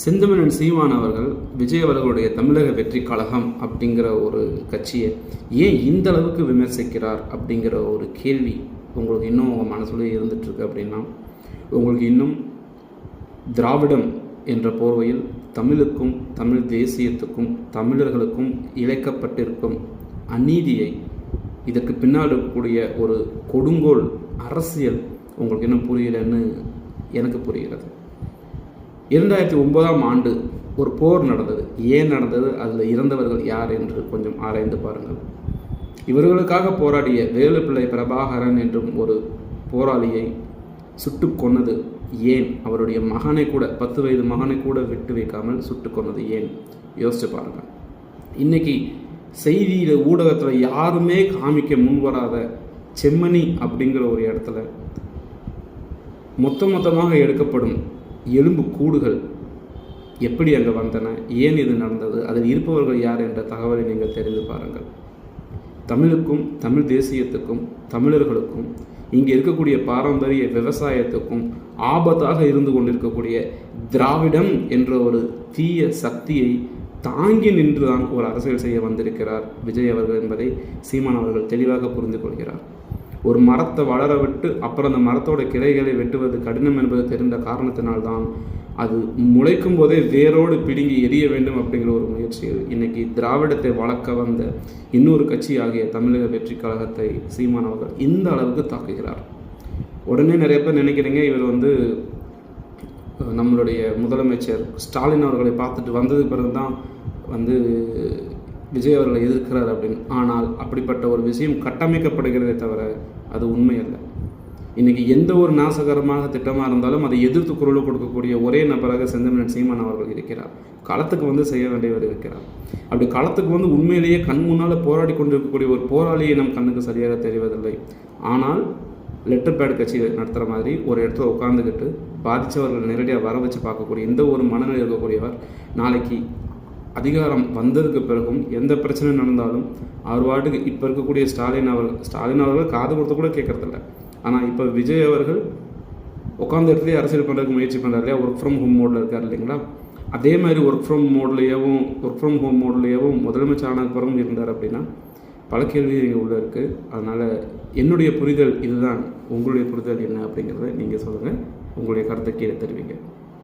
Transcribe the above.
செந்தமிழன் சீமான் அவர்கள் விஜய் அவர்களுடைய தமிழக வெற்றி கழகம் அப்படிங்கிற ஒரு கட்சியை ஏன் இந்த அளவுக்கு விமர்சிக்கிறார் அப்படிங்கிற ஒரு கேள்வி உங்களுக்கு இன்னும் உங்கள் மனசுலேயே இருந்துகிட்ருக்கு அப்படின்னா, உங்களுக்கு இன்னும் திராவிடம் என்ற போர்வையில் தமிழுக்கும் தமிழ் தேசியத்துக்கும் தமிழர்களுக்கும் இழைக்கப்பட்டிருக்கும் அநீதியை, இதற்கு பின்னால் இருக்கக்கூடிய ஒரு கொடுங்கோல் அரசியல் உங்களுக்கு இன்னும் புரியலைன்னு எனக்கு புரிகிறது. 2009ஆம் ஆண்டு ஒரு போர் நடந்தது. ஏன் நடந்தது, அதில் இறந்தவர்கள் யார் என்று கொஞ்சம் ஆராய்ந்து பாருங்கள். இவர்களுக்காக போராடிய வேலுப்பிள்ளை பிரபாகரன் என்றும் ஒரு போராளியை சுட்டு கொன்னது ஏன்? அவருடைய மகனை கூட 10 வயது மகனை கூட விட்டு வைக்காமல் சுட்டு கொன்னது ஏன்? யோசிச்சு பாருங்கள். இன்றைக்கி செய்தியில் ஊடகத்தில் யாருமே காமிக்க முன்வராத செம்மணி அப்படிங்கிற ஒரு இடத்துல மொத்தமாக எடுக்கப்படும் எலும்பு கூடுகள் எப்படி அங்கே வந்தன, ஏன் இது நடந்தது, அதில் இருப்பவர்கள் யார் என்ற தகவலை நீங்கள் தெரிந்து பாருங்கள். தமிழுக்கும் தமிழ் தேசியத்துக்கும் தமிழர்களுக்கும் இங்கே இருக்கக்கூடிய பாரம்பரிய விவசாயத்துக்கும் ஆபத்தாக இருந்து கொண்டிருக்கக்கூடிய திராவிடம் என்ற ஒரு தீய சக்தியை தாங்கி நின்றுதான் ஒரு அரசியல் செய்ய வந்திருக்கிறார் விஜய் அவர்கள் என்பதை சீமான் அவர்கள் தெளிவாக புரிந்து கொள்கிறார். ஒரு மரத்தை வளர விட்டு அப்புறம் அந்த மரத்தோட கிளைகளை வெட்டுவது கடினம் என்பது தெரிந்த காரணத்தினால்தான் அது முளைக்கும் போதே வேரோடு பிடுங்கி எரிய வேண்டும் அப்படிங்கிற ஒரு முயற்சியில் இன்னைக்கு திராவிடத்தை வளர்க்க வந்த இன்னொரு கட்சி ஆகிய தமிழக வெற்றி கழகத்தை சீமான் அவர்கள் இந்த அளவுக்கு தாக்குகிறார். உடனே நிறைய பேர் நினைக்கிறீங்க, இவர் நம்மளுடைய முதலமைச்சர் ஸ்டாலின் அவர்களை பார்த்துட்டு வந்தது பிறகுதான் விஜய் அவர்களை எதிர்க்கிறார் அப்படின்னு. ஆனால் அப்படிப்பட்ட ஒரு விஷயம் கட்டமைக்கப்படுகிறதே தவிர அது உண்மை அல்ல. இன்றைக்கி எந்த ஒரு நாசகரமாக திட்டமாக இருந்தாலும் அதை எதிர்த்து குரல் கொடுக்கக்கூடிய ஒரே நபராக செந்தமிழன் சீமான் அவர்கள் இருக்கிறார். களத்துக்கு செய்ய வேண்டியவர் இருக்கிறார். அப்படி களத்துக்கு உண்மையிலேயே கண் முன்னால் போராடி கொண்டிருக்கக்கூடிய ஒரு போராளியை நம் கண்ணுக்கு சரியாக தெரிவதில்லை. ஆனால் லெட்டர் பேட் கட்சி நடத்துகிற மாதிரி ஒரு இடத்துல உட்காந்துக்கிட்டு பாதித்தவர்கள் நேரடியாக வர வச்சு பார்க்கக்கூடிய இந்த ஒரு மனநிலை இருக்கக்கூடியவர் நாளைக்கு அதிகாரம் வந்ததுக்கு பிறகும் எந்த பிரச்சனை நடந்தாலும் அவர் வாட்டுக்கு இப்போ இருக்கக்கூடிய ஸ்டாலின் அவர்கள் காது கொடுத்து கூட கேட்கறதில்ல. ஆனால் இப்போ விஜய் அவர்கள் உட்காந்த இடத்துலேயே அரசியல் பண்ணுறதுக்கு முயற்சி பண்ணுறாரு இல்லையா, ஒர்க் ஃப்ரம் ஹோம் மோடில் இருக்கார் இல்லைங்களா. அதே மாதிரி ஒர்க் ஃப்ரம் ஹோம் மோட்லேயும் முதலமைச்சர் ஆனதுக்கு பிறகும் இருந்தார் அப்படின்னா பல கேள்வி இங்கே உள்ளே இருக்குது. அதனால் என்னுடைய புரிதல் இதுதான். உங்களுடைய புரிதல் என்ன அப்படிங்கிறத நீங்கள் சொல்லுங்கள். உங்களுடைய கருத்தை கீழே தெரிவிங்க.